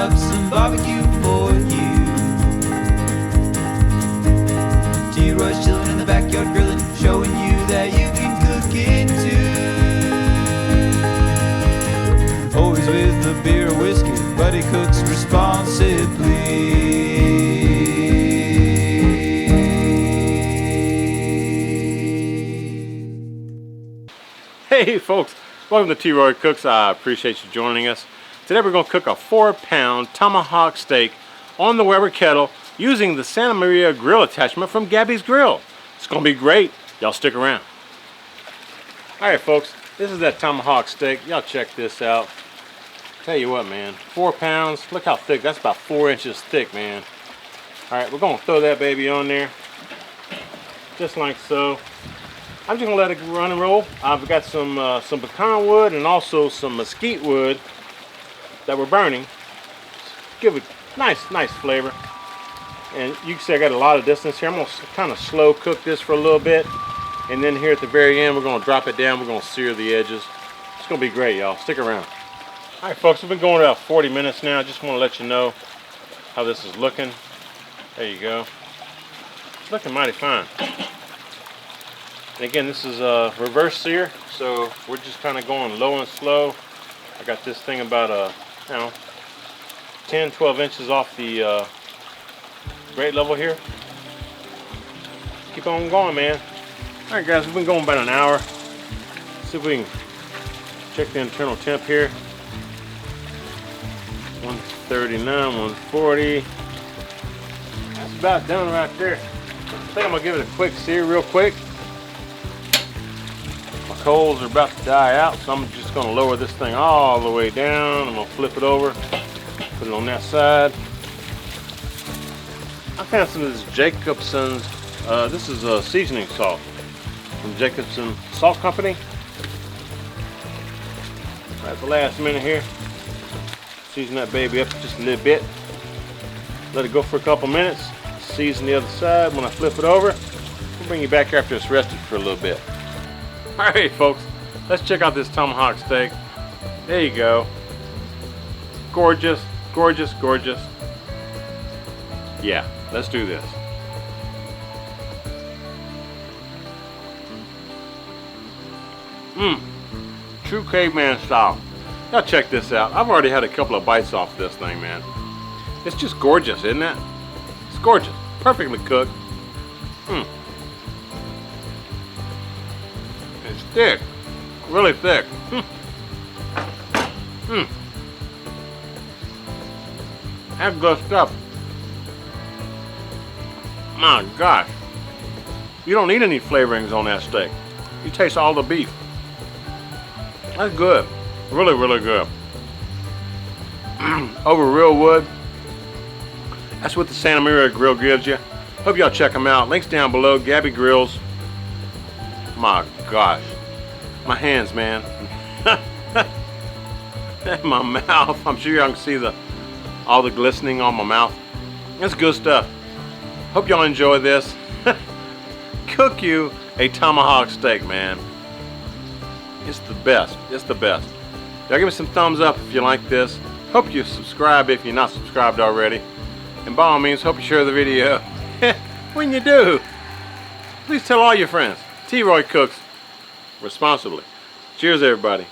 up some barbecue for you. T-Roy's chilling in the backyard grilling, showing you that you can cook it too. Always with a beer or whiskey, but he cooks responsibly. Hey folks, welcome to T-Roy Cooks. I appreciate you joining us. Today we're going to cook a 4-pound tomahawk steak on the Weber kettle using the Santa Maria grill attachment from Gabby's Grill. It's going to be great. Y'all stick around. Alright folks, this is that tomahawk steak. Y'all check this out. Tell you what, man, 4 pounds. Look how thick. That's about 4 inches thick, man. Alright, we're going to throw that baby on there. Just like so. I'm just gonna let it run and roll. I've got some pecan wood and also some mesquite wood that we're burning. Give it nice flavor. And you can see I got a lot of distance here. I'm gonna kind of slow cook this for a little bit, and then here at the very end, we're gonna drop it down. We're gonna sear the edges. It's gonna be great, y'all. Stick around. All right, folks. We've been going about 40 minutes now. I just want to let you know how this is looking. There you go. It's looking mighty fine. And again, this is a reverse sear, so we're just kind of going low and slow. I got this thing about 10-12 inches off the grate level here. Keep on going, man. All right, guys, we've been going about an hour. See if we can check the internal temp here. 139, 140. That's about done right there. I think I'm gonna give it a quick sear real quick. Coals are about to die out, so I'm just going to lower this thing all the way down. I'm going to flip it over, put it on that side. I found some of this Jacobson's, this is a seasoning salt from Jacobson Salt Company. At the last minute here, season that baby up just a little bit. Let it go for a couple minutes. Season the other side. When I flip it over, we'll bring you back here after it's rested for a little bit. Alright folks, let's check out this tomahawk steak. There you go. Gorgeous, gorgeous, gorgeous. Yeah, let's do this. True caveman style. Now check this out. I've already had a couple of bites off this thing, man. It's just gorgeous, isn't it? It's gorgeous. Perfectly cooked. It's thick, really thick. That's good stuff. My gosh, you don't need any flavorings on that steak. You taste all the beef. That's good, really, really good. Over real wood. That's what the Santa Maria Grill gives you. Hope y'all check them out. Links down below. Gabby Grills. My gosh, my hands, man. My mouth. I'm sure y'all can see all the glistening on my mouth. That's good stuff. Hope y'all enjoy this. Cook you a tomahawk steak, man. It's the best. It's the best. Y'all give me some thumbs up if you like this. Hope you subscribe if you're not subscribed already. And by all means, hope you share the video. When you do, please tell all your friends. T-Roy cooks responsibly. Cheers, everybody.